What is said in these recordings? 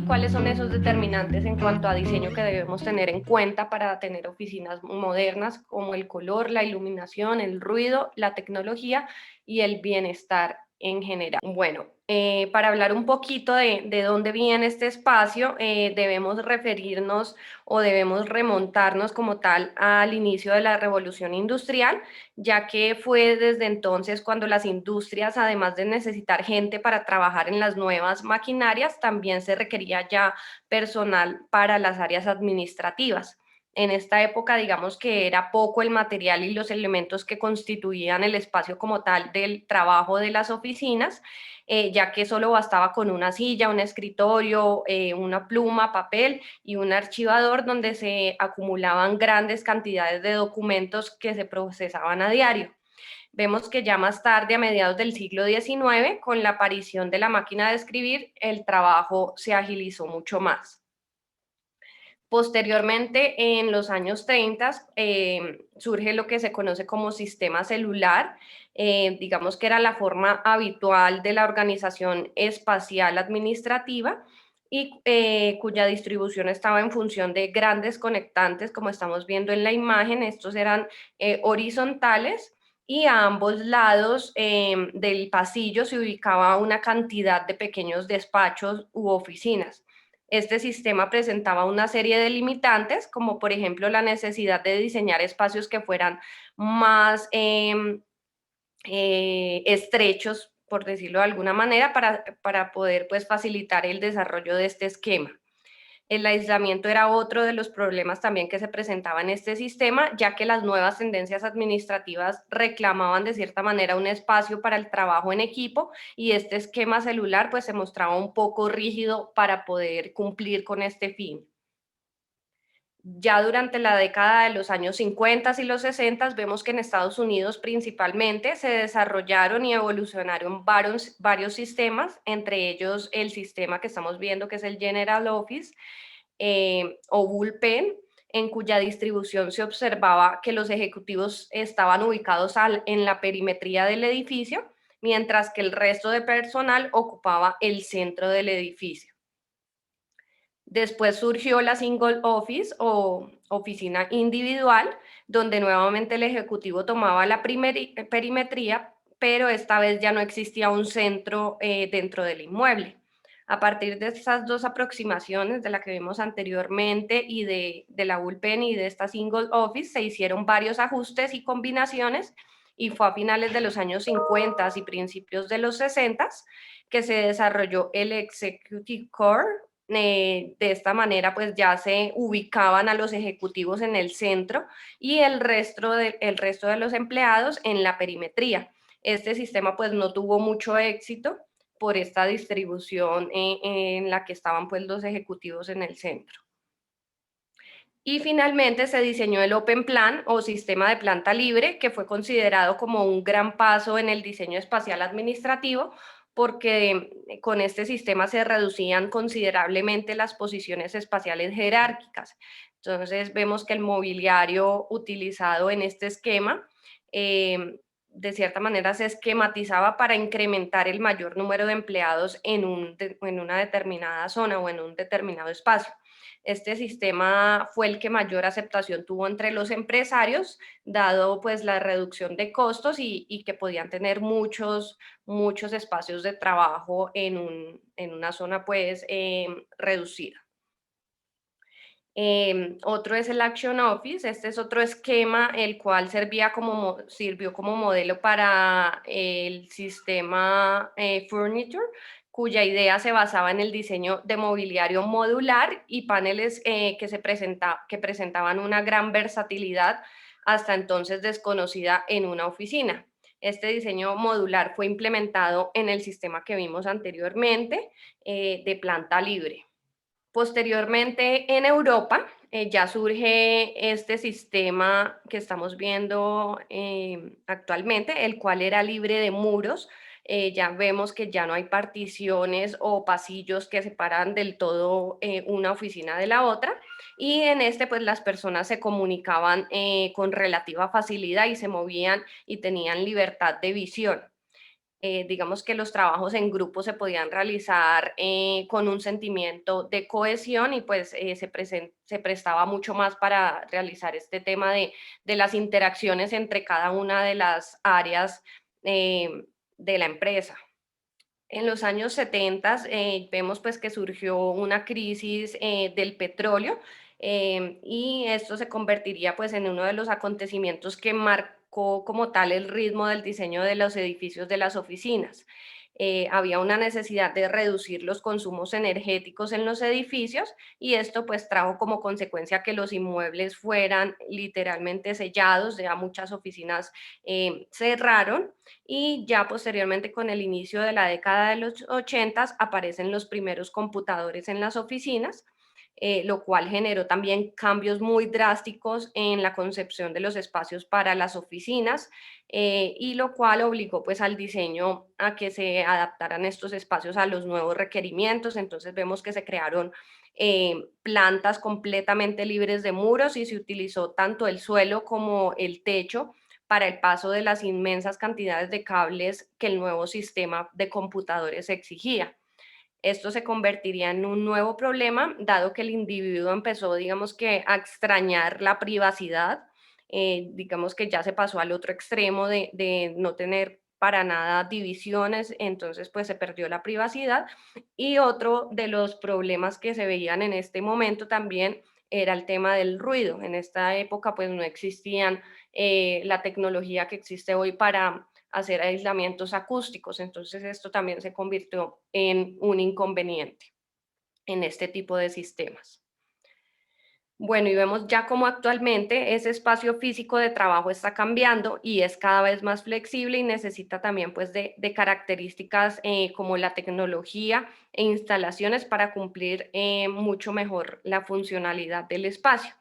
cuáles son esos determinantes en cuanto a diseño que debemos tener en cuenta para tener oficinas modernas, como el color, la iluminación, el ruido, la tecnología y el bienestar en general. Bueno, para hablar un poquito de dónde viene este espacio, debemos referirnos o debemos remontarnos como tal al inicio de la revolución industrial, ya que fue desde entonces cuando las industrias, además de necesitar gente para trabajar en las nuevas maquinarias, también se requería ya personal para las áreas administrativas. En esta época, digamos que era poco el material y los elementos que constituían el espacio como tal del trabajo de las oficinas, ya que solo bastaba con una silla, un escritorio, una pluma, papel y un archivador donde se acumulaban grandes cantidades de documentos que se procesaban a diario. Vemos que ya más tarde, a mediados del siglo XIX, con la aparición de la máquina de escribir, el trabajo se agilizó mucho más. Posteriormente, en los años 30, surge lo que se conoce como sistema celular, digamos que era la forma habitual de la organización espacial administrativa y cuya distribución estaba en función de grandes conectantes, como estamos viendo en la imagen. Estos eran horizontales y a ambos lados del pasillo se ubicaba una cantidad de pequeños despachos u oficinas. Este sistema presentaba una serie de limitantes, como por ejemplo la necesidad de diseñar espacios que fueran más estrechos, por decirlo de alguna manera, para poder pues, facilitar el desarrollo de este esquema. El aislamiento era otro de los problemas también que se presentaba en este sistema, ya que las nuevas tendencias administrativas reclamaban de cierta manera un espacio para el trabajo en equipo y este esquema celular pues se mostraba un poco rígido para poder cumplir con este fin. Ya durante la década de los años 50 y los 60 vemos que en Estados Unidos principalmente se desarrollaron y evolucionaron varios sistemas, entre ellos el sistema que estamos viendo que es el General Office, o bullpen, en cuya distribución se observaba que los ejecutivos estaban ubicados en la perimetría del edificio, mientras que el resto de personal ocupaba el centro del edificio. Después surgió la single office o oficina individual, donde nuevamente el ejecutivo tomaba la perimetría, pero esta vez ya no existía un centro dentro del inmueble. A partir de estas dos aproximaciones, de la que vimos anteriormente y de la bullpen y de esta single office, se hicieron varios ajustes y combinaciones y fue a finales de los años 50 y principios de los 60 que se desarrolló el Executive Core. De esta manera pues ya se ubicaban a los ejecutivos en el centro y el resto de los empleados en la perimetría. Este sistema pues no tuvo mucho éxito por esta distribución en la que estaban pues los ejecutivos en el centro. Y finalmente se diseñó el Open Plan o sistema de planta libre, que fue considerado como un gran paso en el diseño espacial administrativo, porque con este sistema se reducían considerablemente las posiciones espaciales jerárquicas. Entonces vemos que el mobiliario utilizado en este esquema, de cierta manera se esquematizaba para incrementar el mayor número de empleados en una determinada zona o en un determinado espacio. Este sistema fue el que mayor aceptación tuvo entre los empresarios, dado pues la reducción de costos y que podían tener muchos espacios de trabajo en una zona pues reducida. Otro es el Action Office. Este es otro esquema, el cual sirvió como modelo para el sistema Furniture, cuya idea se basaba en el diseño de mobiliario modular y paneles que presentaban una gran versatilidad hasta entonces desconocida en una oficina. Este diseño modular fue implementado en el sistema que vimos anteriormente, de planta libre. Posteriormente, en Europa, ya surge este sistema que estamos viendo actualmente, el cual era libre de muros. Ya vemos que ya no hay particiones o pasillos que separan del todo una oficina de la otra. Y en este, pues las personas se comunicaban con relativa facilidad y se movían y tenían libertad de visión. Digamos que los trabajos en grupo se podían realizar con un sentimiento de cohesión y pues se prestaba mucho más para realizar este tema de las interacciones entre cada una de las áreas eh, de la empresa. En los años 70 vemos pues que surgió una crisis del petróleo y esto se convertiría pues en uno de los acontecimientos que marcó como tal el ritmo del diseño de los edificios de las oficinas. Había una necesidad de reducir los consumos energéticos en los edificios y esto pues trajo como consecuencia que los inmuebles fueran literalmente sellados, ya muchas oficinas cerraron y ya posteriormente con el inicio de la década de los 80 aparecen los primeros computadores en las oficinas, lo cual generó también cambios muy drásticos en la concepción de los espacios para las oficinas y lo cual obligó pues al diseño a que se adaptaran estos espacios a los nuevos requerimientos. Entonces vemos que se crearon plantas completamente libres de muros y se utilizó tanto el suelo como el techo para el paso de las inmensas cantidades de cables que el nuevo sistema de computadores exigía. Esto se convertiría en un nuevo problema, dado que el individuo empezó, digamos que, a extrañar la privacidad, digamos que ya se pasó al otro extremo de no tener para nada divisiones, entonces pues se perdió la privacidad. Y otro de los problemas que se veían en este momento también era el tema del ruido. En esta época pues no existían la tecnología que existe hoy para hacer aislamientos acústicos. Entonces esto también se convirtió en un inconveniente en este tipo de sistemas. Bueno, y vemos ya cómo actualmente ese espacio físico de trabajo está cambiando y es cada vez más flexible y necesita también pues de características como la tecnología e instalaciones para cumplir mucho mejor la funcionalidad del espacio.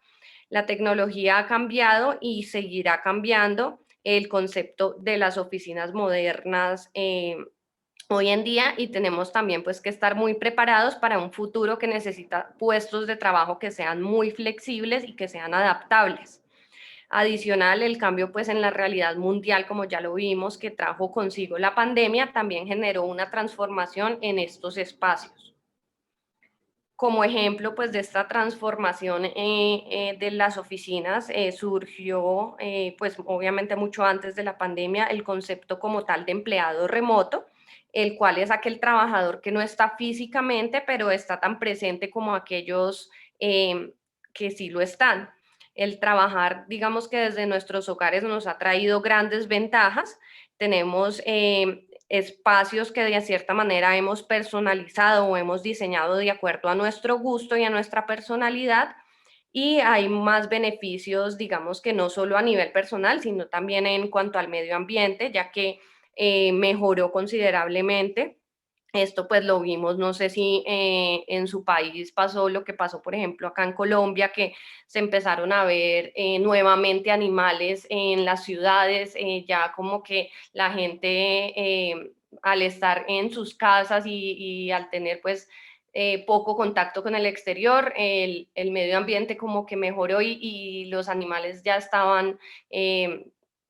La tecnología ha cambiado y seguirá cambiando el concepto de las oficinas modernas hoy en día y tenemos también pues que estar muy preparados para un futuro que necesita puestos de trabajo que sean muy flexibles y que sean adaptables. Adicional, el cambio pues en la realidad mundial, como ya lo vimos, que trajo consigo la pandemia, también generó una transformación en estos espacios. Como ejemplo, pues, de esta transformación, de las oficinas, surgió, pues, obviamente mucho antes de la pandemia, el concepto como tal de empleado remoto, el cual es aquel trabajador que no está físicamente, pero está tan presente como aquellos, que sí lo están. El trabajar, digamos que desde nuestros hogares nos ha traído grandes ventajas. Tenemos, espacios que de cierta manera hemos personalizado o hemos diseñado de acuerdo a nuestro gusto y a nuestra personalidad. Y hay más beneficios, digamos que no solo a nivel personal, sino también en cuanto al medio ambiente, ya que mejoró considerablemente. Esto pues lo vimos, no sé si en su país pasó lo que pasó, por ejemplo, acá en Colombia, que se empezaron a ver nuevamente animales en las ciudades, ya como que la gente al estar en sus casas y al tener pues poco contacto con el exterior, el medio ambiente como que mejoró y los animales ya estaban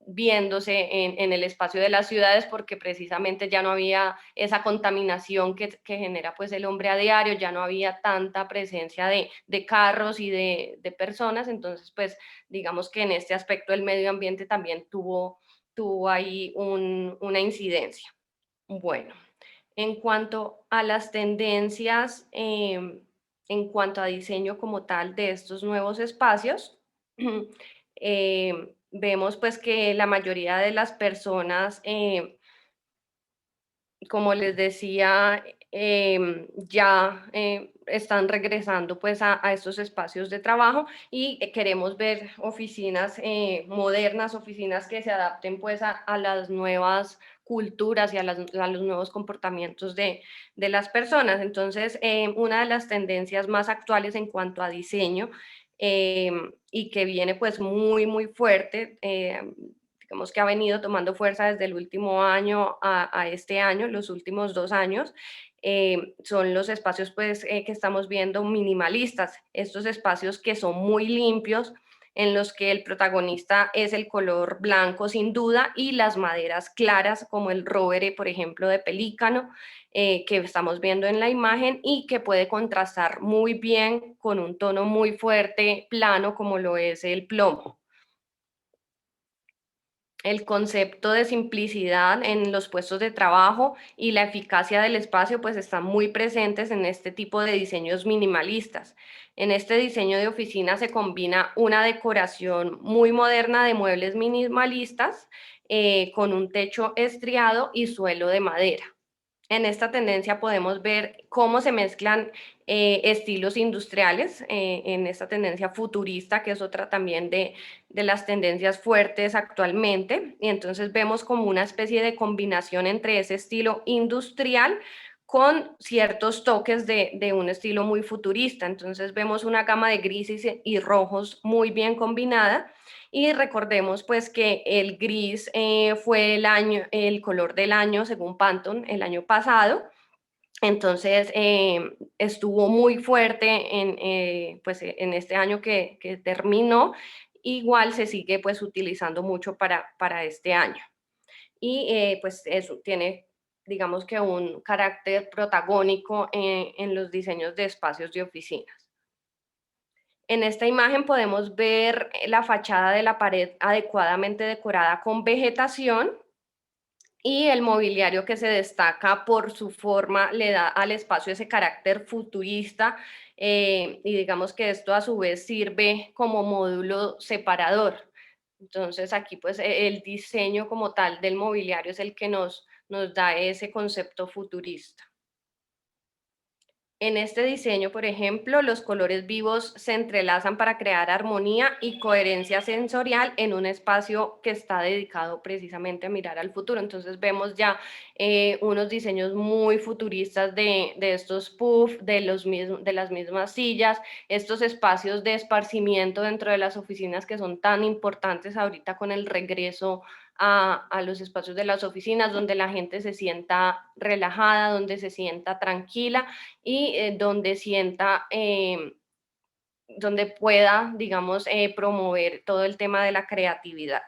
viéndose en el espacio de las ciudades porque precisamente ya no había esa contaminación que genera pues el hombre a diario, ya no había tanta presencia de carros y de personas, entonces pues digamos que en este aspecto el medio ambiente también tuvo ahí una incidencia. Bueno, en cuanto a las tendencias, en cuanto a diseño como tal de estos nuevos espacios, vemos pues que la mayoría de las personas como les decía, ya están regresando pues a estos espacios de trabajo y queremos ver oficinas modernas, oficinas que se adapten pues a las nuevas culturas y a los nuevos comportamientos de las personas. Entonces, una de las tendencias más actuales en cuanto a diseño y que viene pues muy fuerte, digamos que ha venido tomando fuerza desde el último año a este año, los últimos 2 años, son los espacios pues que estamos viendo minimalistas, estos espacios que son muy limpios, en los que el protagonista es el color blanco sin duda y las maderas claras como el roble, por ejemplo, de pelícano, que estamos viendo en la imagen y que puede contrastar muy bien con un tono muy fuerte, plano, como lo es el plomo. El concepto de simplicidad en los puestos de trabajo y la eficacia del espacio pues están muy presentes en este tipo de diseños minimalistas. En este diseño de oficina se combina una decoración muy moderna de muebles minimalistas con un techo estriado y suelo de madera. En esta tendencia podemos ver cómo se mezclan estilos industriales en esta tendencia futurista, que es otra también de las tendencias fuertes actualmente. Y entonces vemos como una especie de combinación entre ese estilo industrial con ciertos toques de un estilo muy futurista. Entonces vemos una gama de grises y rojos muy bien combinada y recordemos pues que el gris fue el color del año según Pantone el año pasado. Entonces estuvo muy fuerte pues, en este año que terminó. Igual se sigue pues utilizando mucho para este año. Y pues eso tiene digamos que un carácter protagónico en los diseños de espacios de oficinas. En esta imagen podemos ver la fachada de la pared adecuadamente decorada con vegetación y el mobiliario que se destaca por su forma le da al espacio ese carácter futurista y digamos que esto a su vez sirve como módulo separador. Entonces aquí pues el diseño como tal del mobiliario es el que nos da ese concepto futurista. En este diseño, por ejemplo, los colores vivos se entrelazan para crear armonía y coherencia sensorial en un espacio que está dedicado precisamente a mirar al futuro. Entonces vemos ya unos diseños muy futuristas de estos puffs, de las mismas sillas, estos espacios de esparcimiento dentro de las oficinas que son tan importantes ahorita con el regreso a los espacios de las oficinas, donde la gente se sienta relajada, donde se sienta tranquila y donde pueda, digamos, promover todo el tema de la creatividad.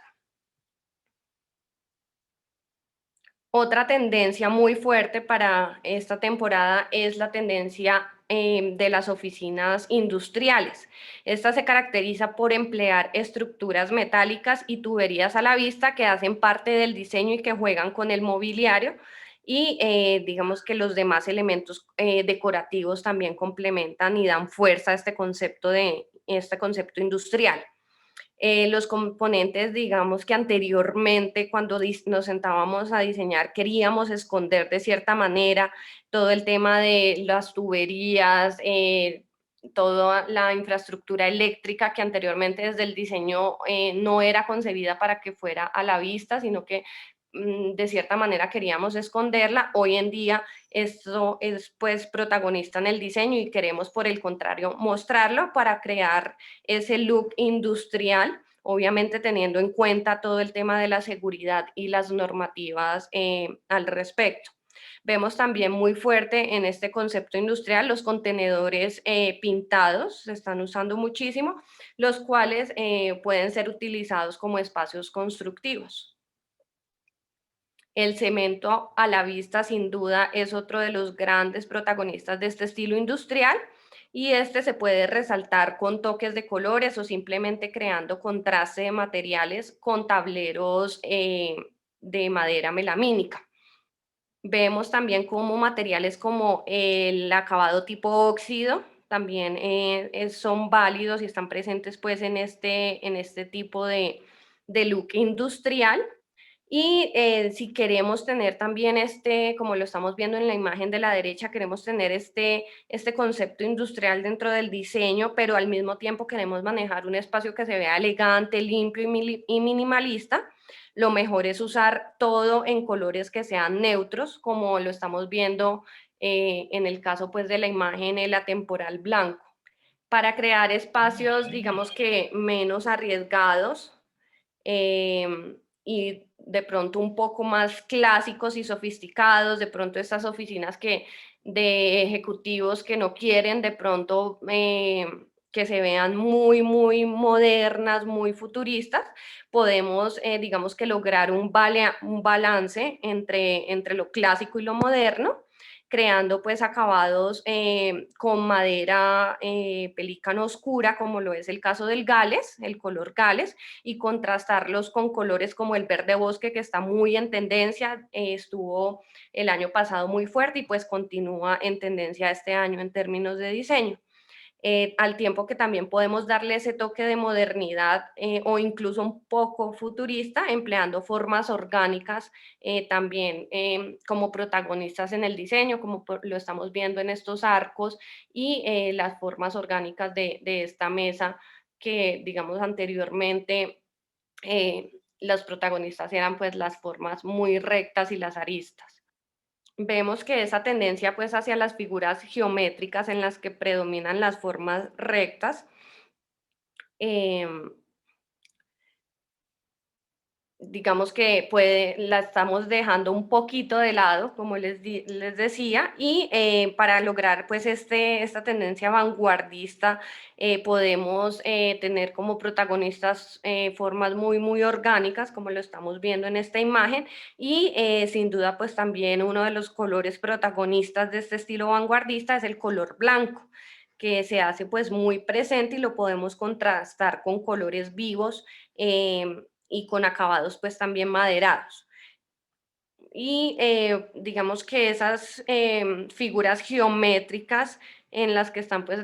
Otra tendencia muy fuerte para esta temporada es la tendencia de las oficinas industriales. Esta se caracteriza por emplear estructuras metálicas y tuberías a la vista que hacen parte del diseño y que juegan con el mobiliario y digamos que los demás elementos decorativos también complementan y dan fuerza a este concepto industrial. Los componentes, digamos que anteriormente cuando nos sentábamos a diseñar queríamos esconder de cierta manera todo el tema de las tuberías, toda la infraestructura eléctrica que anteriormente desde el diseño no era concebida para que fuera a la vista, sino que de cierta manera queríamos esconderla. Hoy en día esto es pues protagonista en el diseño y queremos por el contrario mostrarlo para crear ese look industrial, obviamente teniendo en cuenta todo el tema de la seguridad y las normativas al respecto. Vemos también muy fuerte en este concepto industrial los contenedores pintados, se están usando muchísimo, los cuales pueden ser utilizados como espacios constructivos. El cemento a la vista sin duda es otro de los grandes protagonistas de este estilo industrial y este se puede resaltar con toques de colores o simplemente creando contraste de materiales con tableros de madera melamínica. Vemos también como materiales como el acabado tipo óxido también son válidos y están presentes pues en este tipo de look industrial. Y si queremos tener también como lo estamos viendo en la imagen de la derecha, queremos tener este concepto industrial dentro del diseño, pero al mismo tiempo queremos manejar un espacio que se vea elegante, limpio y minimalista, lo mejor es usar todo en colores que sean neutros, como lo estamos viendo en el caso pues de la imagen, el atemporal blanco, para crear espacios, digamos que menos arriesgados, y de pronto un poco más clásicos y sofisticados, de pronto estas oficinas de ejecutivos que no quieren de pronto que se vean muy, muy modernas, muy futuristas, podemos, digamos que lograr un balance entre lo clásico y lo moderno, creando pues acabados con madera pelícano oscura, como lo es el caso del Gales, el color Gales, y contrastarlos con colores como el verde bosque, que está muy en tendencia, estuvo el año pasado muy fuerte y pues continúa en tendencia este año en términos de diseño. Al tiempo que también podemos darle ese toque de modernidad o incluso un poco futurista, empleando formas orgánicas también como protagonistas en el diseño, como lo estamos viendo en estos arcos y las formas orgánicas de esta mesa que, digamos, anteriormente los protagonistas eran pues las formas muy rectas y las aristas. Vemos que esa tendencia pues hacia las figuras geométricas en las que predominan las formas rectas, em, digamos que la estamos dejando un poquito de lado, como les decía, y para lograr pues esta tendencia vanguardista podemos tener como protagonistas formas muy, muy orgánicas, como lo estamos viendo en esta imagen, y sin duda pues también uno de los colores protagonistas de este estilo vanguardista es el color blanco, que se hace pues muy presente y lo podemos contrastar con colores vivos y con acabados pues también maderados. Y digamos que esas figuras geométricas en las que están pues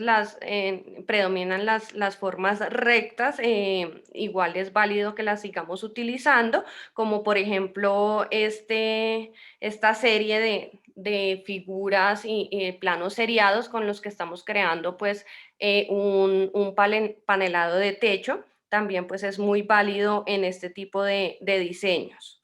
predominan las formas rectas, igual es válido que las sigamos utilizando, como por ejemplo esta serie de figuras y planos seriados con los que estamos creando pues un panelado de techo, también pues es muy válido en este tipo de diseños.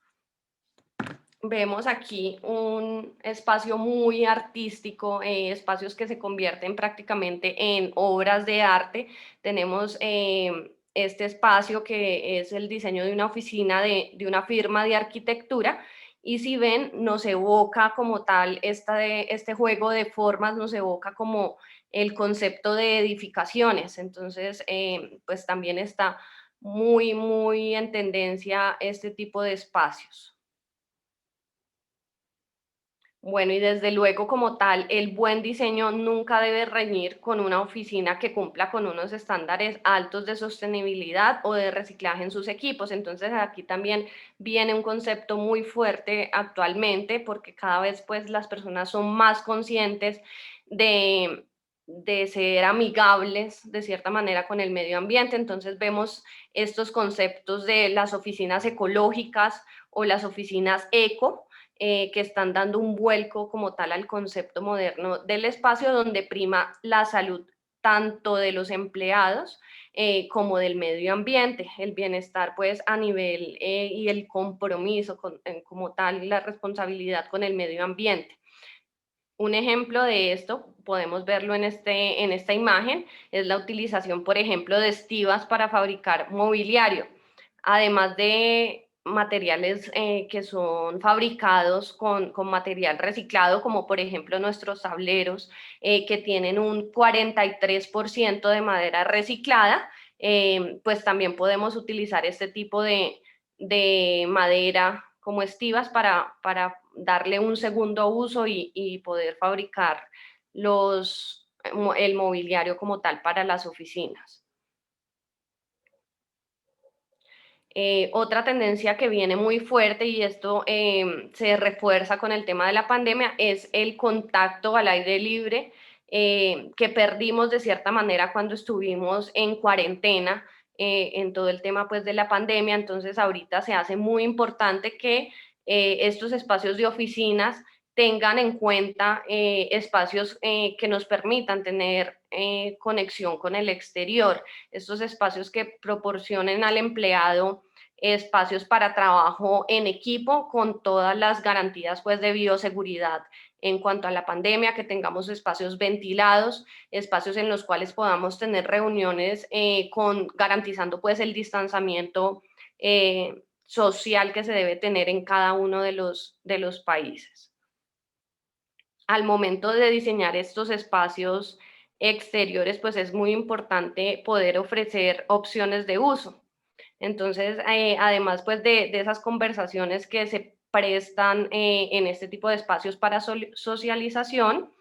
Vemos aquí un espacio muy artístico, espacios que se convierten prácticamente en obras de arte. Tenemos este espacio que es el diseño de una oficina de una firma de arquitectura y si ven, nos evoca como tal este juego de formas, nos evoca como el concepto de edificaciones. Entonces, pues también está muy, muy en tendencia este tipo de espacios. Bueno, y desde luego como tal, el buen diseño nunca debe reñir con una oficina que cumpla con unos estándares altos de sostenibilidad o de reciclaje en sus equipos. Entonces aquí también viene un concepto muy fuerte actualmente porque cada vez pues las personas son más conscientes de, de ser amigables de cierta manera con el medio ambiente. Entonces vemos estos conceptos de las oficinas ecológicas o las oficinas eco que están dando un vuelco como tal al concepto moderno del espacio donde prima la salud tanto de los empleados como del medio ambiente, el bienestar pues a nivel y el compromiso como tal, la responsabilidad con el medio ambiente. Un ejemplo de esto, podemos verlo en esta imagen, es la utilización, por ejemplo, de estivas para fabricar mobiliario. Además de materiales que son fabricados con material reciclado, como por ejemplo nuestros tableros, que tienen un 43% de madera reciclada, pues también podemos utilizar este tipo de madera como estivas para darle un segundo uso y poder fabricar el mobiliario como tal para las oficinas. Otra tendencia que viene muy fuerte y esto se refuerza con el tema de la pandemia es el contacto al aire libre que perdimos de cierta manera cuando estuvimos en cuarentena en todo el tema pues de la pandemia. Entonces ahorita se hace muy importante que estos espacios de oficinas tengan en cuenta espacios que nos permitan tener conexión con el exterior, estos espacios que proporcionen al empleado espacios para trabajo en equipo con todas las garantías pues de bioseguridad en cuanto a la pandemia, que tengamos espacios ventilados, espacios en los cuales podamos tener reuniones garantizando pues el distanciamiento social que se debe tener en cada uno de los países. Al momento de diseñar estos espacios exteriores, pues es muy importante poder ofrecer opciones de uso. Entonces, además pues de esas conversaciones que se prestan en este tipo de espacios para socialización,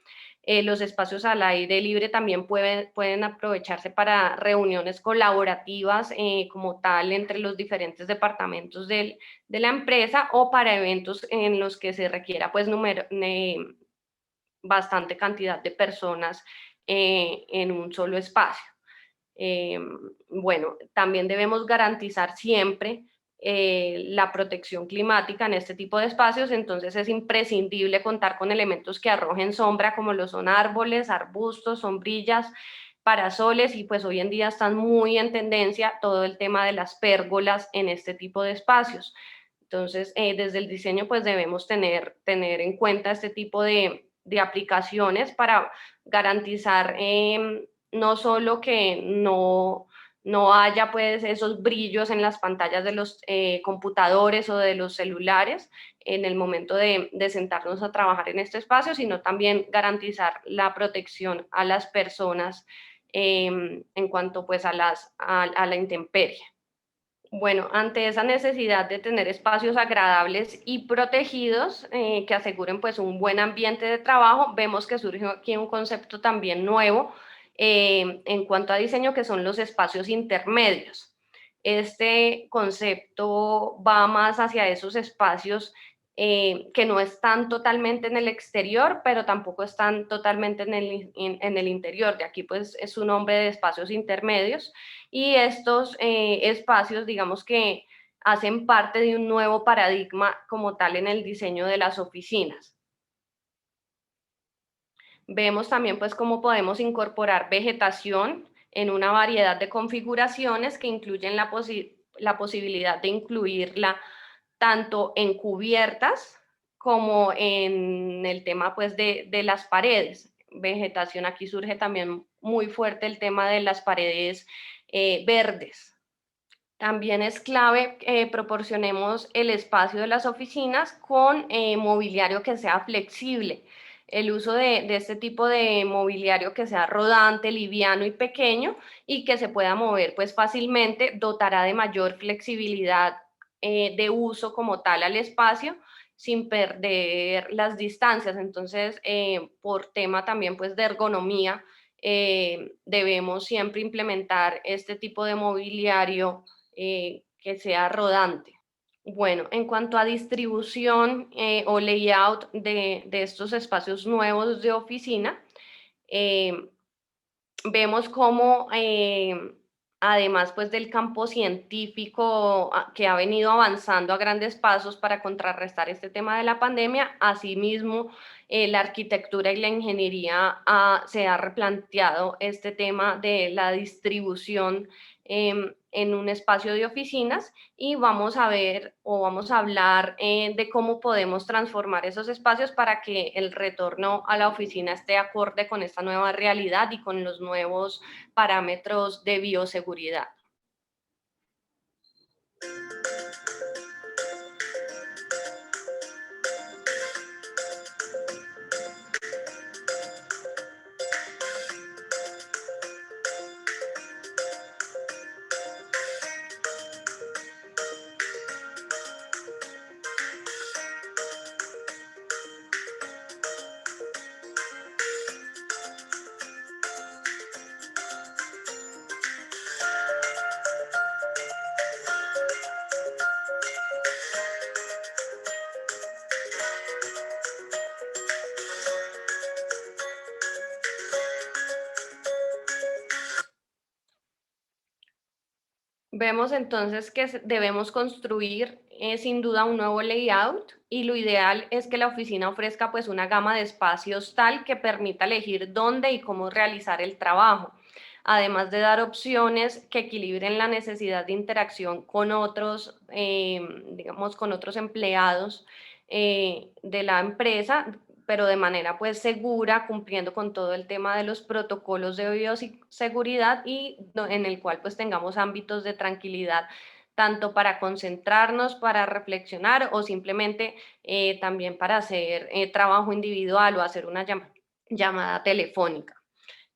los espacios al aire libre también pueden aprovecharse para reuniones colaborativas como tal entre los diferentes departamentos de la empresa o para eventos en los que se requiera pues bastante cantidad de personas en un solo espacio. Bueno, también debemos garantizar siempre la protección climática en este tipo de espacios, entonces es imprescindible contar con elementos que arrojen sombra, como lo son árboles, arbustos, sombrillas, parasoles, y pues hoy en día están muy en tendencia todo el tema de las pérgolas en este tipo de espacios. Entonces, desde el diseño, pues debemos tener en cuenta este tipo de aplicaciones para garantizar no solo que no haya pues esos brillos en las pantallas de los computadores o de los celulares en el momento de sentarnos a trabajar en este espacio, sino también garantizar la protección a las personas en cuanto pues a la intemperie. Bueno, ante esa necesidad de tener espacios agradables y protegidos que aseguren pues un buen ambiente de trabajo, vemos que surge aquí un concepto también nuevo en cuanto a diseño, que son los espacios intermedios. Este concepto va más hacia esos espacios que no están totalmente en el exterior, pero tampoco están totalmente en el interior. De aquí pues es un nombre de espacios intermedios, y estos espacios, digamos que hacen parte de un nuevo paradigma como tal en el diseño de las oficinas. Vemos también pues cómo podemos incorporar vegetación en una variedad de configuraciones que incluyen la posibilidad de incluirla tanto en cubiertas como en el tema pues de las paredes. Vegetación, aquí surge también muy fuerte el tema de las paredes verdes. También es clave que proporcionemos el espacio de las oficinas con mobiliario que sea flexible. El uso de este tipo de mobiliario que sea rodante, liviano y pequeño y que se pueda mover pues fácilmente dotará de mayor flexibilidad de uso como tal al espacio sin perder las distancias. Entonces, por tema también pues de ergonomía, debemos siempre implementar este tipo de mobiliario que sea rodante. Bueno, en cuanto a distribución o layout de estos espacios nuevos de oficina, eh, vemos cómo además pues del campo científico que ha venido avanzando a grandes pasos para contrarrestar este tema de la pandemia, asimismo la arquitectura y la ingeniería se ha replanteado este tema de la distribución en un espacio de oficinas, y vamos a ver o vamos a hablar de cómo podemos transformar esos espacios para que el retorno a la oficina esté acorde con esta nueva realidad y con los nuevos parámetros de bioseguridad. Vemos entonces que debemos construir sin duda un nuevo layout, y lo ideal es que la oficina ofrezca pues una gama de espacios tal que permita elegir dónde y cómo realizar el trabajo, además de dar opciones que equilibren la necesidad de interacción con otros, digamos, con otros empleados de la empresa, pero de manera pues segura, cumpliendo con todo el tema de los protocolos de bioseguridad, y en el cual pues tengamos ámbitos de tranquilidad tanto para concentrarnos, para reflexionar o simplemente también para hacer trabajo individual o hacer una llamada telefónica.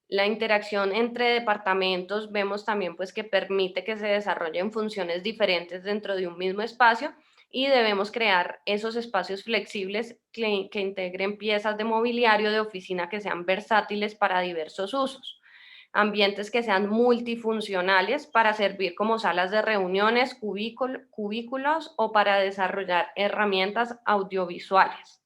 La interacción entre departamentos vemos también pues que permite que se desarrollen funciones diferentes dentro de un mismo espacio y debemos crear esos espacios flexibles que integren piezas de mobiliario de oficina que sean versátiles para diversos usos. Ambientes que sean multifuncionales para servir como salas de reuniones, cubículos o para desarrollar herramientas audiovisuales.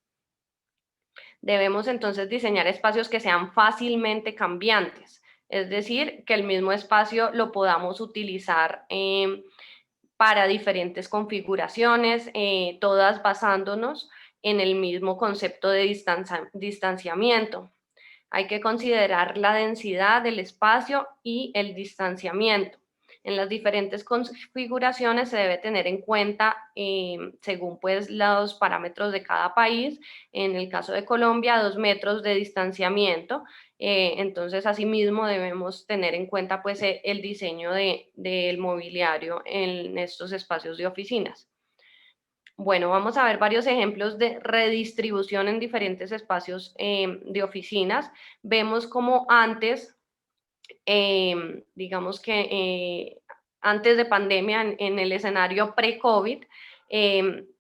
Debemos entonces diseñar espacios que sean fácilmente cambiantes, es decir, que el mismo espacio lo podamos utilizar para diferentes configuraciones, todas basándonos en el mismo concepto de distanciamiento. Hay que considerar la densidad del espacio y el distanciamiento. En las diferentes configuraciones se debe tener en cuenta, según pues los parámetros de cada país, en el caso de Colombia, 2 metros de distanciamiento. Entonces, asimismo, debemos tener en cuenta pues el diseño del mobiliario en estos espacios de oficinas. Bueno, vamos a ver varios ejemplos de redistribución en diferentes espacios de oficinas. Vemos como antes, digamos que antes de pandemia, en el escenario pre-COVID,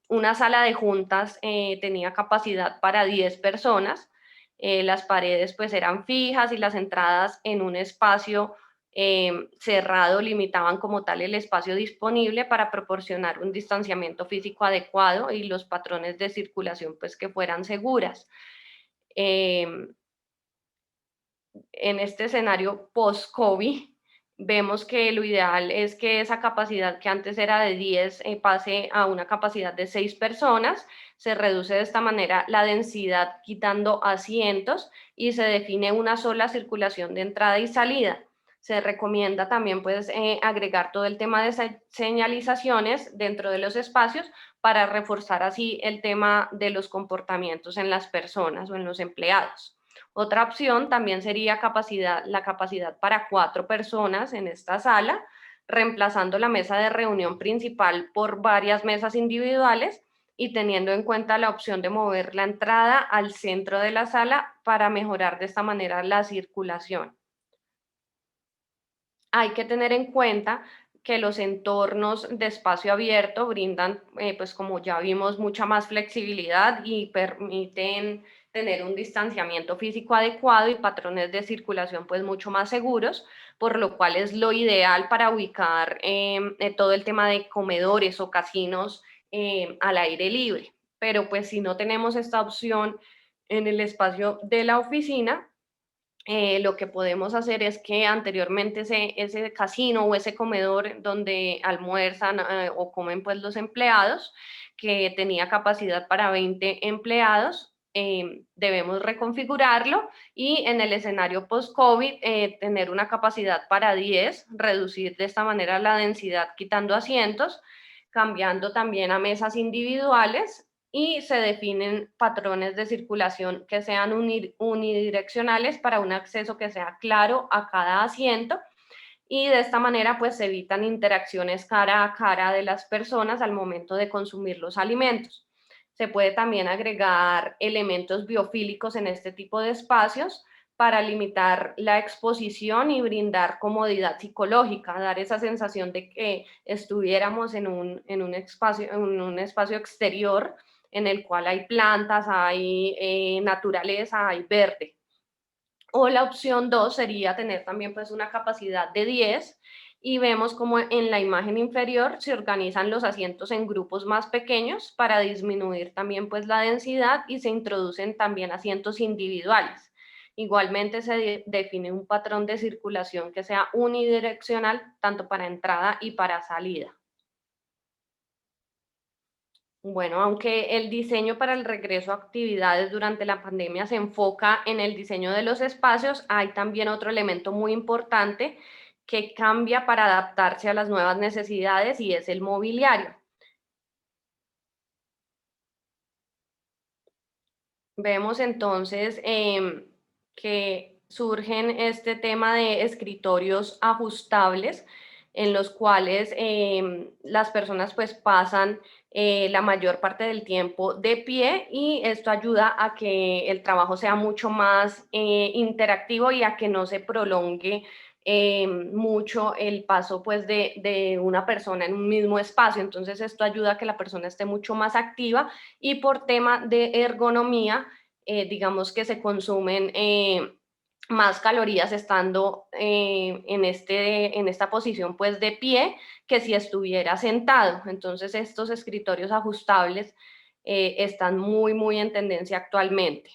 una sala de juntas tenía capacidad para 10 personas. Las paredes pues eran fijas y las entradas en un espacio cerrado limitaban como tal el espacio disponible para proporcionar un distanciamiento físico adecuado y los patrones de circulación pues que fueran seguras. En este escenario post-COVID, vemos que lo ideal es que esa capacidad que antes era de 10 pase a una capacidad de 6 personas. Se reduce de esta manera la densidad quitando asientos y se define una sola circulación de entrada y salida. Se recomienda también pues, agregar todo el tema de señalizaciones dentro de los espacios para reforzar así el tema de los comportamientos en las personas o en los empleados. Otra opción también sería la capacidad para 4 personas en esta sala, reemplazando la mesa de reunión principal por varias mesas individuales y teniendo en cuenta la opción de mover la entrada al centro de la sala para mejorar de esta manera la circulación. Hay que tener en cuenta que los entornos de espacio abierto brindan, pues como ya vimos, mucha más flexibilidad y permiten tener un distanciamiento físico adecuado y patrones de circulación pues mucho más seguros, por lo cual es lo ideal para ubicar todo el tema de comedores o casinos al aire libre. Pero pues si no tenemos esta opción en el espacio de la oficina, lo que podemos hacer es que anteriormente ese casino o ese comedor donde almuerzan o comen pues los empleados, que tenía capacidad para 20 empleados, debemos reconfigurarlo y en el escenario post-COVID tener una capacidad para 10, reducir de esta manera la densidad quitando asientos, cambiando también a mesas individuales y se definen patrones de circulación que sean unidireccionales para un acceso que sea claro a cada asiento y de esta manera pues se evitan interacciones cara a cara de las personas al momento de consumir los alimentos. Se puede también agregar elementos biofílicos en este tipo de espacios para limitar la exposición y brindar comodidad psicológica, dar esa sensación de que estuviéramos en un espacio exterior en el cual hay plantas, hay naturaleza, hay verde. O la opción 2 sería tener también pues una capacidad de 10 y vemos como en la imagen inferior se organizan los asientos en grupos más pequeños para disminuir también pues la densidad y se introducen también asientos individuales. Igualmente se define un patrón de circulación que sea unidireccional tanto para entrada y para salida. Bueno, aunque el diseño para el regreso a actividades durante la pandemia se enfoca en el diseño de los espacios, hay también otro elemento muy importante que cambia para adaptarse a las nuevas necesidades y es el mobiliario. Vemos entonces que surgen este tema de escritorios ajustables. en los cuales las personas pues pasan la mayor parte del tiempo de pie, y esto ayuda a que el trabajo sea mucho más interactivo y a que no se prolongue mucho el paso pues de una persona en un mismo espacio. Entonces esto ayuda a que la persona esté mucho más activa, y por tema de ergonomía, digamos que se consumen más calorías estando en esta posición pues de pie, que si estuviera sentado. Entonces estos escritorios ajustables están muy, muy en tendencia actualmente.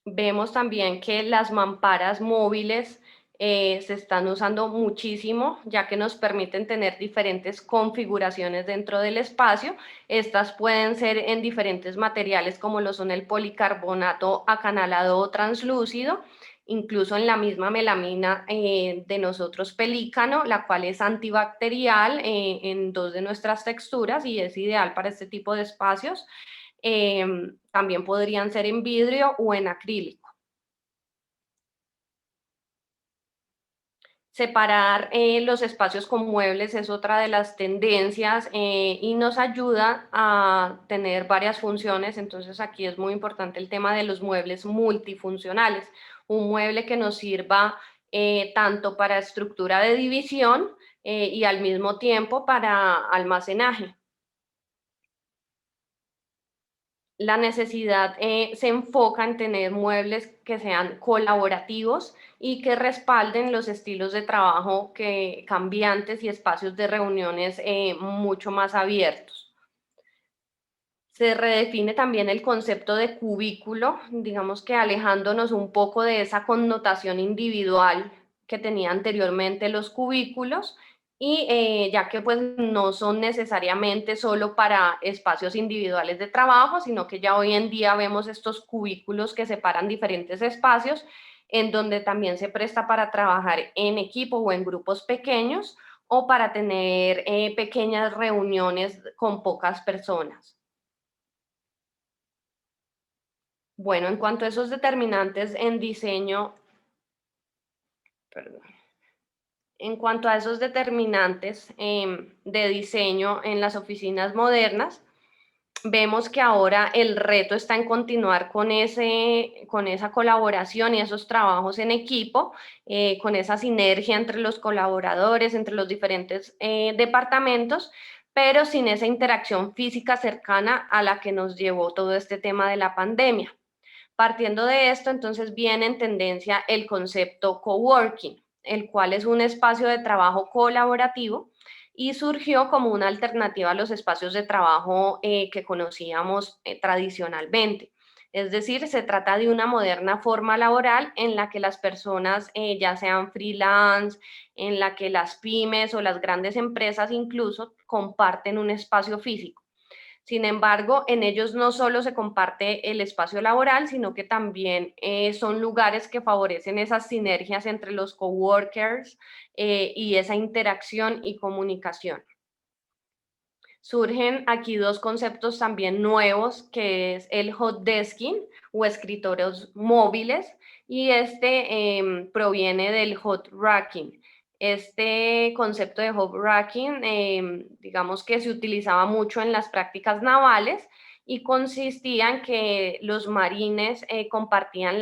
Vemos también que las mamparas móviles se están usando muchísimo, ya que nos permiten tener diferentes configuraciones dentro del espacio. Estas pueden ser en diferentes materiales, como lo son el policarbonato acanalado o translúcido, incluso en la misma melamina de nosotros pelícano, la cual es antibacterial en dos de nuestras texturas y es ideal para este tipo de espacios. También podrían ser en vidrio o en acrílico. Separar los espacios con muebles es otra de las tendencias y nos ayuda a tener varias funciones. Entonces aquí es muy importante el tema de los muebles multifuncionales. Un mueble que nos sirva tanto para estructura de división y al mismo tiempo para almacenaje. La necesidad se enfoca en tener muebles que sean colaborativos y que respalden los estilos de trabajo cambiantes y espacios de reuniones mucho más abiertos. Se redefine también el concepto de cubículo, digamos que alejándonos un poco de esa connotación individual que tenía anteriormente los cubículos, y ya que pues no son necesariamente solo para espacios individuales de trabajo, sino que ya hoy en día vemos estos cubículos que separan diferentes espacios, en donde también se presta para trabajar en equipo o en grupos pequeños, o para tener pequeñas reuniones con pocas personas. Bueno, en cuanto a esos determinantes en diseño, perdón, en cuanto a esos determinantes de diseño en las oficinas modernas, vemos que ahora el reto está en continuar con esa colaboración y esos trabajos en equipo, con esa sinergia entre los colaboradores, entre los diferentes departamentos, pero sin esa interacción física cercana a la que nos llevó todo este tema de la pandemia. Partiendo de esto, entonces viene en tendencia el concepto coworking, el cual es un espacio de trabajo colaborativo y surgió como una alternativa a los espacios de trabajo que conocíamos tradicionalmente. Es decir, se trata de una moderna forma laboral en la que las personas, ya sean freelance, en la que las pymes o las grandes empresas incluso comparten un espacio físico. Sin embargo, en ellos no solo se comparte el espacio laboral, sino que también son lugares que favorecen esas sinergias entre los coworkers y esa interacción y comunicación. Surgen aquí dos conceptos también nuevos, que es el hot desking o escritorios móviles, y proviene del hot racking. Este concepto de hot racking, digamos que se utilizaba mucho en las prácticas navales y consistía en que los marines compartían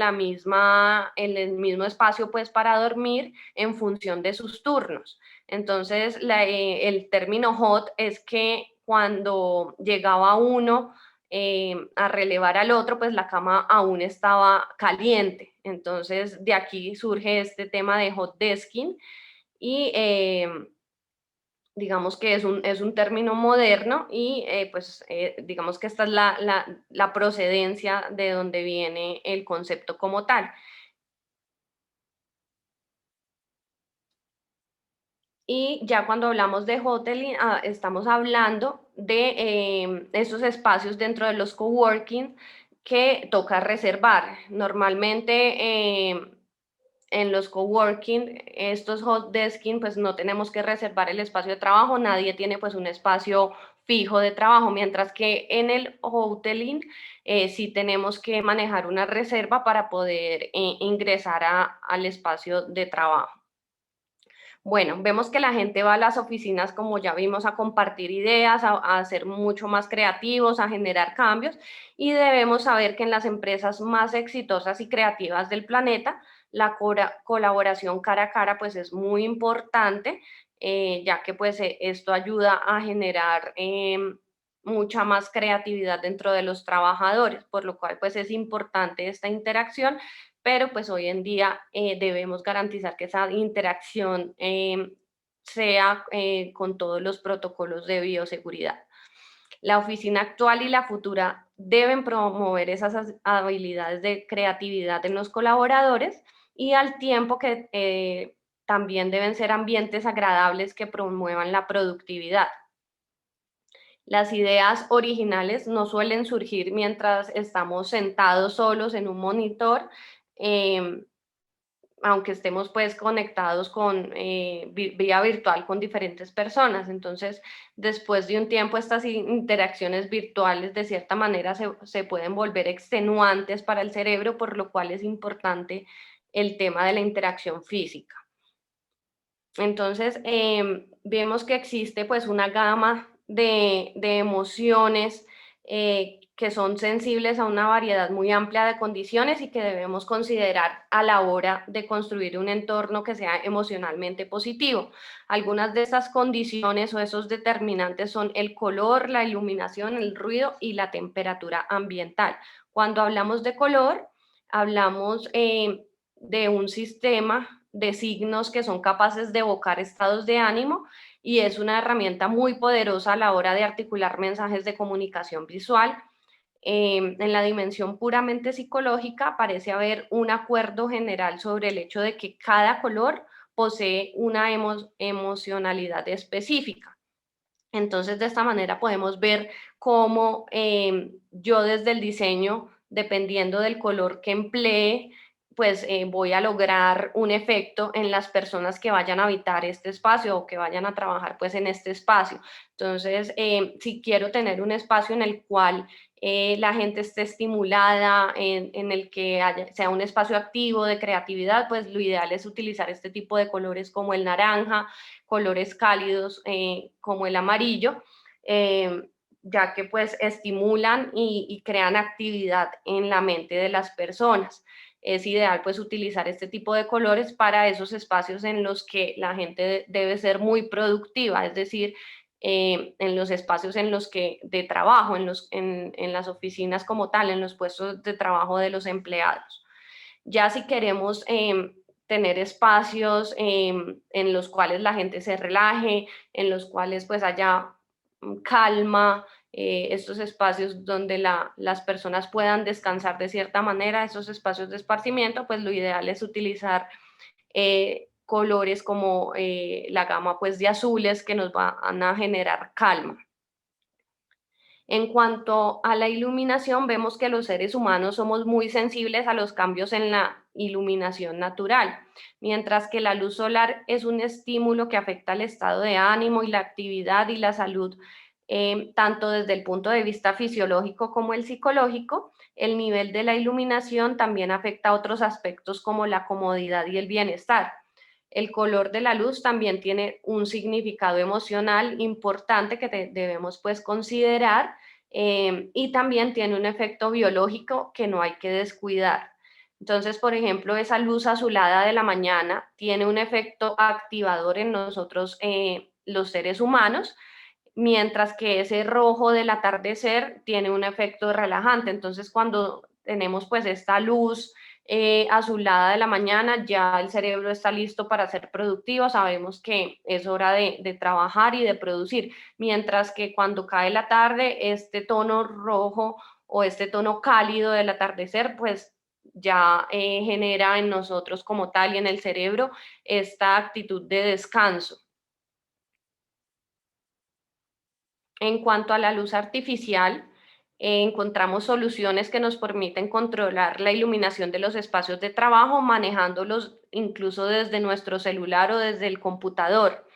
el mismo espacio pues para dormir en función de sus turnos. Entonces, el término hot es que cuando llegaba uno a relevar al otro, pues la cama aún estaba caliente. Entonces, de aquí surge este tema de hot desking y digamos que es un término moderno y pues digamos que esta es la procedencia de donde viene el concepto como tal. Y ya cuando hablamos de hoteling, estamos hablando de esos espacios dentro de los coworking que toca reservar. Normalmente en los coworking, estos hot desking, pues no tenemos que reservar el espacio de trabajo, nadie tiene pues un espacio fijo de trabajo, mientras que en el hoteling sí tenemos que manejar una reserva para poder ingresar al espacio de trabajo. Bueno, vemos que la gente va a las oficinas, como ya vimos, a compartir ideas, a ser mucho más creativos, a generar cambios, y debemos saber que en las empresas más exitosas y creativas del planeta, la colaboración cara a cara pues es muy importante, ya que pues esto ayuda a generar mucha más creatividad dentro de los trabajadores, por lo cual pues es importante esta interacción, pero pues hoy en día debemos garantizar que esa interacción sea con todos los protocolos de bioseguridad. La oficina actual y la futura deben promover esas habilidades de creatividad en los colaboradores y al tiempo que también deben ser ambientes agradables que promuevan la productividad. Las ideas originales no suelen surgir mientras estamos sentados solos en un monitor, eh, aunque estemos pues conectados con vía virtual con diferentes personas. Entonces, después de un tiempo, estas interacciones virtuales de cierta manera se pueden volver extenuantes para el cerebro, por lo cual es importante el tema de la interacción física. Entonces, vemos que existe pues una gama de emociones que son sensibles a una variedad muy amplia de condiciones y que debemos considerar a la hora de construir un entorno que sea emocionalmente positivo. Algunas de estas condiciones o esos determinantes son el color, la iluminación, el ruido y la temperatura ambiental. Cuando hablamos de color, hablamos de un sistema de signos que son capaces de evocar estados de ánimo y es una herramienta muy poderosa a la hora de articular mensajes de comunicación visual. En la dimensión puramente psicológica parece haber un acuerdo general sobre el hecho de que cada color posee una emocionalidad específica. Entonces, de esta manera podemos ver cómo yo desde el diseño, dependiendo del color que emplee, pues voy a lograr un efecto en las personas que vayan a habitar este espacio o que vayan a trabajar pues en este espacio. Entonces, si quiero tener un espacio en el cual la gente esté estimulada, en el que sea un espacio activo de creatividad, pues lo ideal es utilizar este tipo de colores como el naranja, colores cálidos como el amarillo, ya que pues estimulan y crean actividad en la mente de las personas. Es ideal pues utilizar este tipo de colores para esos espacios en los que la gente debe ser muy productiva, es decir, en los espacios en los que de trabajo, en las oficinas como tal, en los puestos de trabajo de los empleados. Ya si queremos tener espacios en los cuales la gente se relaje, en los cuales pues haya calma, estos espacios donde las personas puedan descansar de cierta manera, esos espacios de esparcimiento, pues lo ideal es utilizar colores como la gama pues de azules que nos van a generar calma. En cuanto a la iluminación, vemos que los seres humanos somos muy sensibles a los cambios en la iluminación natural, mientras que la luz solar es un estímulo que afecta el estado de ánimo y la actividad y la salud, tanto desde el punto de vista fisiológico como el psicológico. El nivel de la iluminación también afecta a otros aspectos como la comodidad y el bienestar. El color de la luz también tiene un significado emocional importante que debemos pues considerar, y también tiene un efecto biológico que no hay que descuidar. Entonces, por ejemplo, esa luz azulada de la mañana tiene un efecto activador en nosotros, los seres humanos, mientras que ese rojo del atardecer tiene un efecto relajante. Entonces, cuando tenemos pues esta luz azulada de la mañana, ya el cerebro está listo para ser productivo, sabemos que es hora de trabajar y de producir, mientras que cuando cae la tarde, este tono rojo o este tono cálido del atardecer, pues ya genera en nosotros como tal y en el cerebro esta actitud de descanso. En cuanto a la luz artificial, encontramos soluciones que nos permiten controlar la iluminación de los espacios de trabajo, manejándolos incluso desde nuestro celular o desde el computador.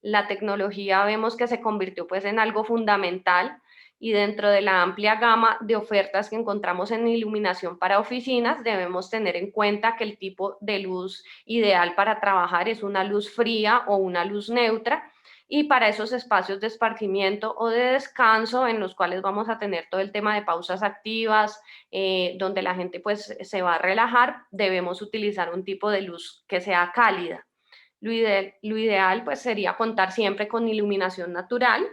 la tecnología vemos que se convirtió pues en algo fundamental y dentro de la amplia gama de ofertas que encontramos en iluminación para oficinas, debemos tener en cuenta que el tipo de luz ideal para trabajar es una luz fría o una luz neutra, y para esos espacios de esparcimiento o de descanso en los cuales vamos a tener todo el tema de pausas activas, donde la gente pues se va a relajar, debemos utilizar un tipo de luz que sea cálida. Lo ideal pues sería contar siempre con iluminación natural,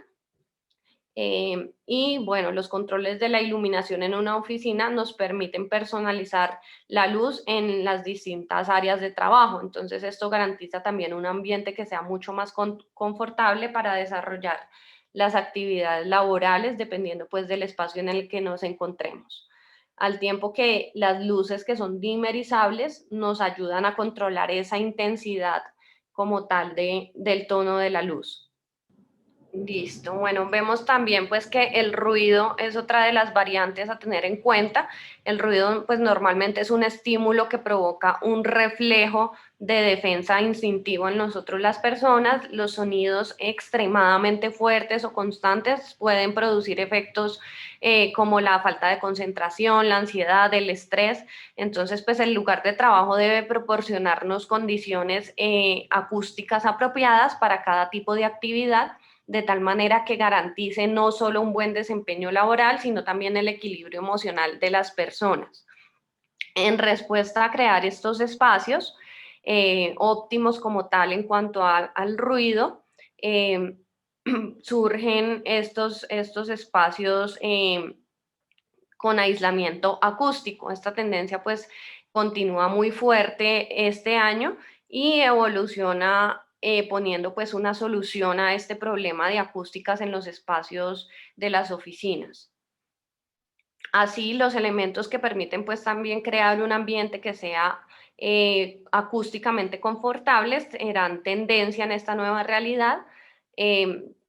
y bueno, los controles de la iluminación en una oficina nos permiten personalizar la luz en las distintas áreas de trabajo. Entonces, esto garantiza también un ambiente que sea mucho más confortable para desarrollar las actividades laborales, dependiendo pues del espacio en el que nos encontremos. Al tiempo que las luces que son dimerizables nos ayudan a controlar esa intensidad como tal del tono de la luz. Listo. Bueno, vemos también pues que el ruido es otra de las variantes a tener en cuenta. El ruido pues normalmente es un estímulo que provoca un reflejo de defensa instintivo en nosotros las personas. Los sonidos extremadamente fuertes o constantes pueden producir efectos como la falta de concentración, la ansiedad, el estrés. Entonces pues el lugar de trabajo debe proporcionarnos condiciones acústicas apropiadas para cada tipo de actividad, de tal manera que garantice no solo un buen desempeño laboral, sino también el equilibrio emocional de las personas. En respuesta a crear estos espacios óptimos como tal en cuanto al ruido, eh, surgen estos espacios con aislamiento acústico. Esta tendencia pues continúa muy fuerte este año y evoluciona poniendo pues una solución a este problema de acústicas en los espacios de las oficinas. Así, los elementos que permiten pues también crear un ambiente que sea acústicamente confortable serán tendencia en esta nueva realidad,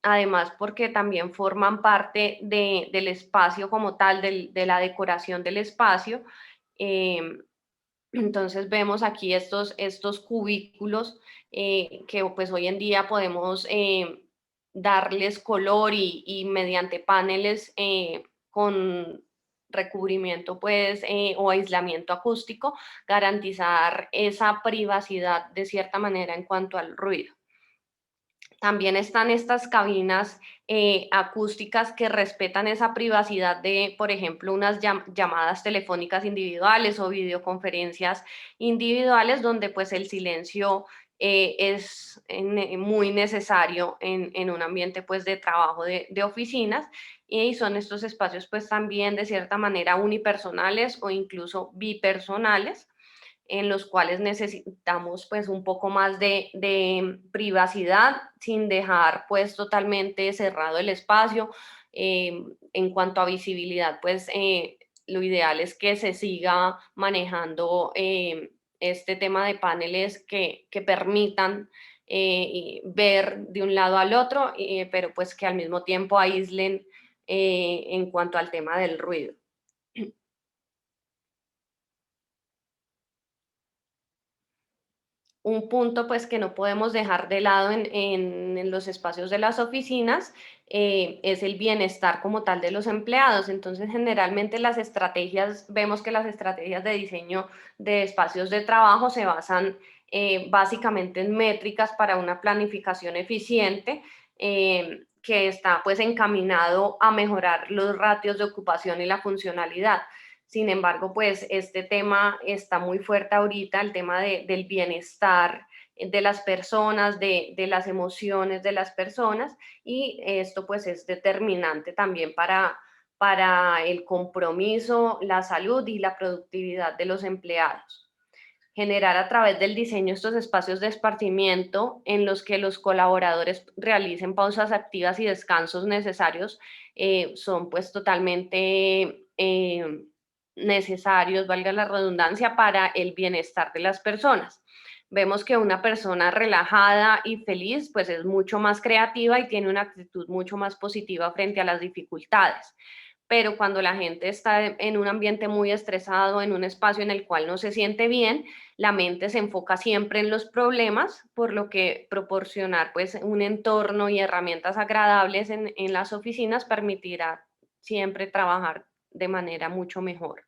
además porque también forman parte del espacio como tal, de la decoración del espacio. eh, entonces vemos aquí estos cubículos que pues hoy en día podemos darles color y mediante paneles con recubrimiento pues o aislamiento acústico, garantizar esa privacidad de cierta manera en cuanto al ruido. También están estas cabinas acústicas que respetan esa privacidad de, por ejemplo, unas llamadas telefónicas individuales o videoconferencias individuales, donde pues el silencio es muy necesario en un ambiente pues de trabajo de oficinas, y son estos espacios pues también de cierta manera unipersonales o incluso bipersonales, en los cuales necesitamos pues un poco más de privacidad sin dejar pues totalmente cerrado el espacio. En cuanto a visibilidad, pues lo ideal es que se siga manejando este tema de paneles que permitan ver de un lado al otro, pero pues que al mismo tiempo aíslen en cuanto al tema del ruido. Un punto pues que no podemos dejar de lado en los espacios de las oficinas es el bienestar como tal de los empleados. Entonces, generalmente vemos que las estrategias de diseño de espacios de trabajo se basan básicamente en métricas para una planificación eficiente, que está pues encaminado a mejorar los ratios de ocupación y la funcionalidad. Sin embargo, pues este tema está muy fuerte ahorita, el tema del bienestar de las personas, de las emociones de las personas, y esto pues es determinante también para el compromiso, la salud y la productividad de los empleados. Generar a través del diseño estos espacios de esparcimiento en los que los colaboradores realicen pausas activas y descansos necesarios son pues totalmente necesarios, valga la redundancia, para el bienestar de las personas. Vemos que una persona relajada y feliz pues es mucho más creativa y tiene una actitud mucho más positiva frente a las dificultades. pero cuando la gente está en un ambiente muy estresado, en un espacio en el cual no se siente bien, la mente se enfoca siempre en los problemas, por lo que proporcionar pues un entorno y herramientas agradables en las oficinas permitirá siempre trabajar de manera mucho mejor.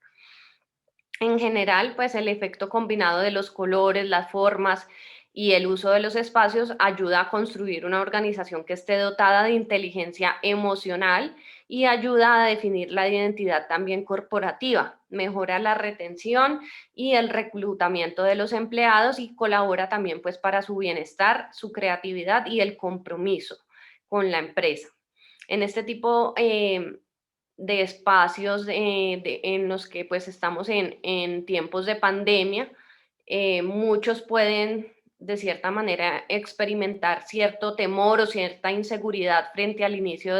En general, pues el efecto combinado de los colores, las formas y el uso de los espacios ayuda a construir una organización que esté dotada de inteligencia emocional y ayuda a definir la identidad también corporativa, mejora la retención y el reclutamiento de los empleados y colabora también pues para su bienestar, su creatividad y el compromiso con la empresa. En este tipo de espacios en los que pues estamos en tiempos de pandemia, muchos pueden de cierta manera experimentar cierto temor o cierta inseguridad frente al inicio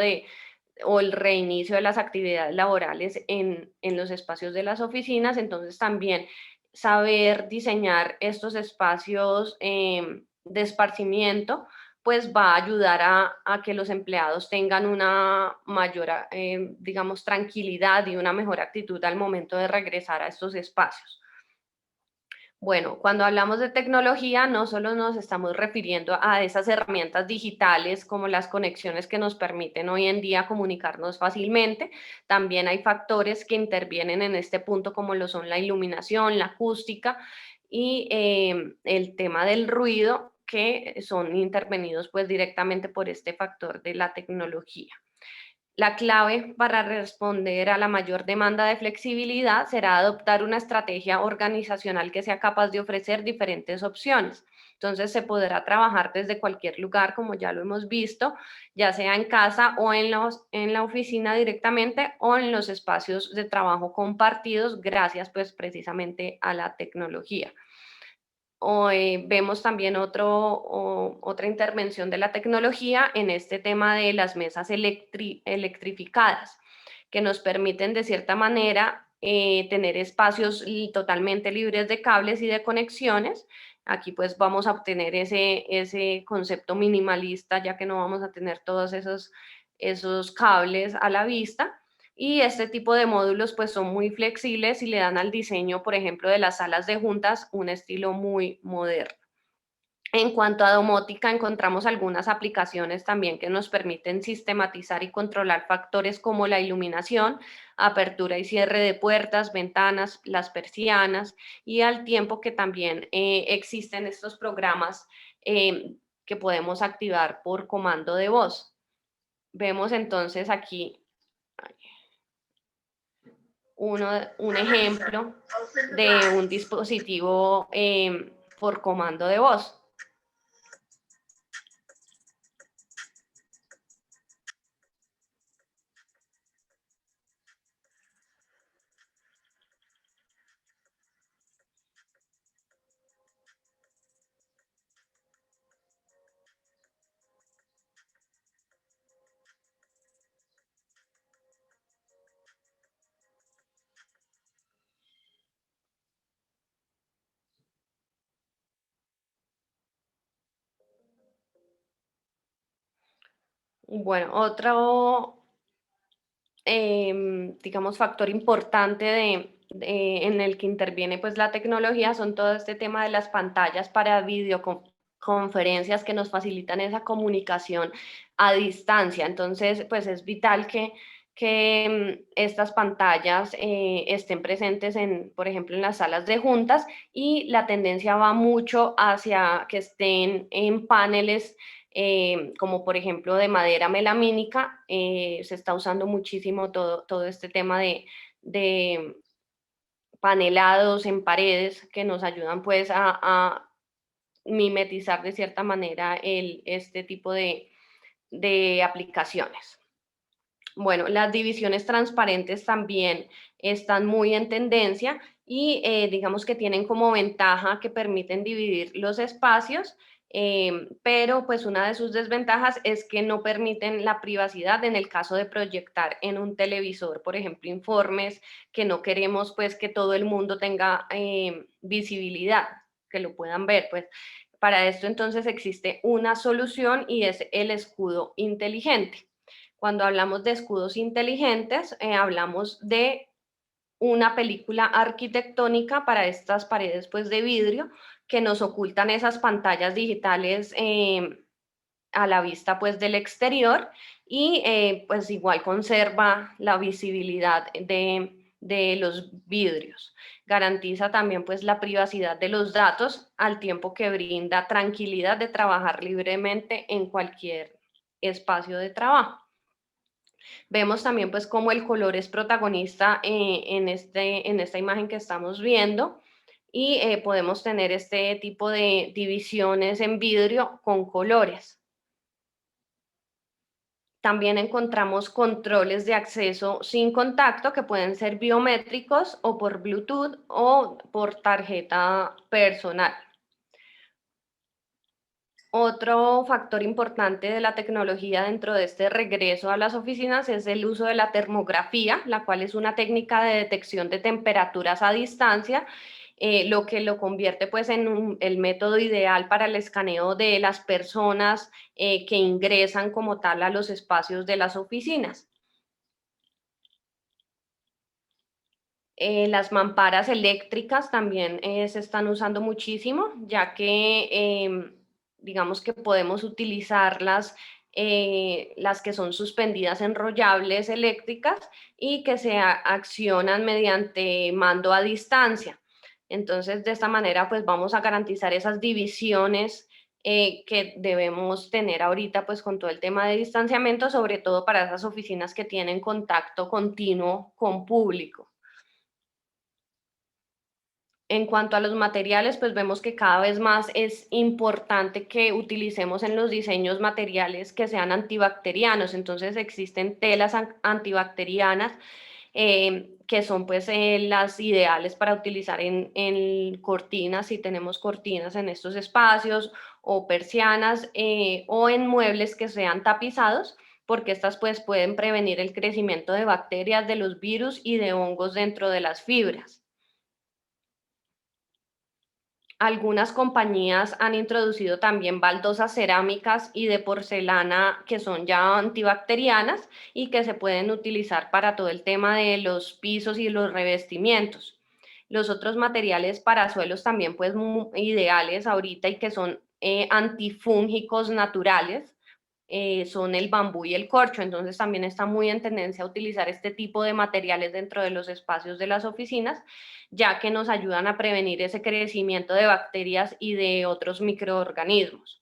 o el reinicio de las actividades laborales en los espacios de las oficinas. Entonces también saber diseñar estos espacios de esparcimiento pues va a ayudar a que los empleados tengan una mayor, digamos, tranquilidad y una mejor actitud al momento de regresar a estos espacios. Bueno, cuando hablamos de tecnología, no solo nos estamos refiriendo a esas herramientas digitales como las conexiones que nos permiten hoy en día comunicarnos fácilmente, también hay factores que intervienen en este punto como lo son la iluminación, la acústica y el tema del ruido que son intervenidos pues directamente por este factor de la tecnología. La clave para responder a la mayor demanda de flexibilidad será adoptar una estrategia organizacional que sea capaz de ofrecer diferentes opciones. Entonces se podrá trabajar desde cualquier lugar, como ya lo hemos visto, ya sea en casa o en la oficina directamente o en los espacios de trabajo compartidos, gracias pues precisamente a la tecnología. Vemos también otra intervención de la tecnología en este tema de las mesas electrificadas, que nos permiten de cierta manera tener espacios totalmente libres de cables y de conexiones. Aquí pues vamos a obtener ese concepto minimalista, ya que no vamos a tener todos esos cables a la vista. Y este tipo de módulos pues son muy flexibles y le dan al diseño, por ejemplo, de las salas de juntas un estilo muy moderno. En cuanto a domótica, encontramos algunas aplicaciones también que nos permiten sistematizar y controlar factores como la iluminación, apertura y cierre de puertas, ventanas, las persianas y al tiempo que también existen estos programas que podemos activar por comando de voz. Vemos entonces aquí un ejemplo de un dispositivo por comando de voz. Bueno, otro, digamos, factor importante en el que interviene pues la tecnología son todo este tema de las pantallas para videoconferencias que nos facilitan esa comunicación a distancia. Entonces, pues es vital que estas pantallas estén presentes en, por ejemplo, en las salas de juntas y la tendencia va mucho hacia que estén en paneles como por ejemplo de madera melamínica, se está usando muchísimo todo este tema de panelados en paredes que nos ayudan pues a mimetizar de cierta manera este tipo de aplicaciones. Bueno, las divisiones transparentes también están muy en tendencia y digamos que tienen como ventaja que permiten dividir los espacios, pero pues una de sus desventajas es que no permiten la privacidad en el caso de proyectar en un televisor, por ejemplo, informes que no queremos pues que todo el mundo tenga visibilidad, que lo puedan ver, pues para esto entonces existe una solución y es el escudo inteligente. Cuando hablamos de escudos inteligentes, hablamos de una película arquitectónica para estas paredes pues, de vidrio que nos ocultan esas pantallas digitales a la vista pues, del exterior y pues igual conserva la visibilidad de los vidrios. Garantiza también pues la privacidad de los datos al tiempo que brinda tranquilidad de trabajar libremente en cualquier espacio de trabajo. Vemos también pues cómo el color es protagonista en esta imagen que estamos viendo y podemos tener este tipo de divisiones en vidrio con colores. También encontramos controles de acceso sin contacto que pueden ser biométricos o por Bluetooth o por tarjeta personal. Otro factor importante de la tecnología dentro de este regreso a las oficinas es el uso de la termografía, la cual es una técnica de detección de temperaturas a distancia, lo que lo convierte pues en el método ideal para el escaneo de las personas que ingresan como tal a los espacios de las oficinas. Las mamparas eléctricas también se están usando muchísimo, ya que digamos que podemos utilizarlas, las que son suspendidas enrollables eléctricas y que se accionan mediante mando a distancia. Entonces, de esta manera, pues vamos a garantizar esas divisiones que debemos tener ahorita, pues con todo el tema de distanciamiento, sobre todo para esas oficinas que tienen contacto continuo con público. En cuanto a los materiales, pues vemos que cada vez más es importante que utilicemos en los diseños materiales que sean antibacterianos. Entonces existen telas antibacterianas que son pues las ideales para utilizar en cortinas, si tenemos cortinas en estos espacios o persianas o en muebles que sean tapizados, porque estas pues pueden prevenir el crecimiento de bacterias, de los virus y de hongos dentro de las fibras. Algunas compañías han introducido también baldosas cerámicas y de porcelana que son ya antibacterianas y que se pueden utilizar para todo el tema de los pisos y los revestimientos. Los otros materiales para suelos también pues ideales ahorita y que son antifúngicos naturales son el bambú y el corcho, entonces también está muy en tendencia a utilizar este tipo de materiales dentro de los espacios de las oficinas, ya que nos ayudan a prevenir ese crecimiento de bacterias y de otros microorganismos.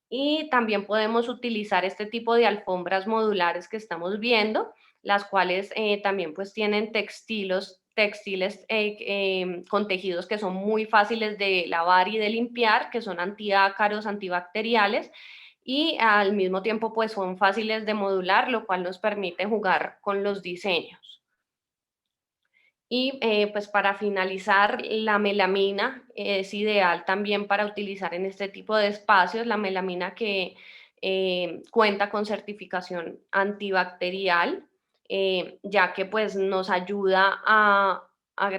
Y también podemos utilizar este tipo de alfombras modulares que estamos viendo, las cuales también pues tienen textiles con tejidos que son muy fáciles de lavar y de limpiar, que son antiácaros, antibacteriales y al mismo tiempo pues son fáciles de modular, lo cual nos permite jugar con los diseños. Y pues para finalizar, la melamina es ideal también para utilizar en este tipo de espacios, la melamina que cuenta con certificación antibacterial, ya que pues nos ayuda a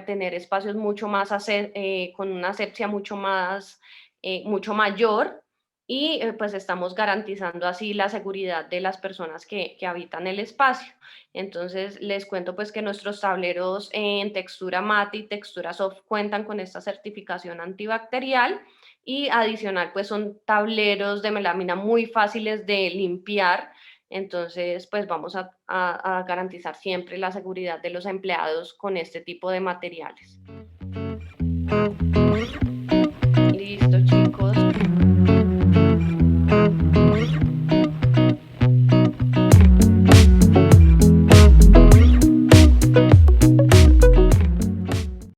tener espacios mucho más, con una asepsia mucho mayor y pues estamos garantizando así la seguridad de las personas que habitan el espacio. Entonces les cuento pues que nuestros tableros en textura mate y textura soft cuentan con esta certificación antibacterial y adicional pues son tableros de melamina muy fáciles de limpiar. Entonces pues vamos a garantizar siempre la seguridad de los empleados con este tipo de materiales. Listo, chicos.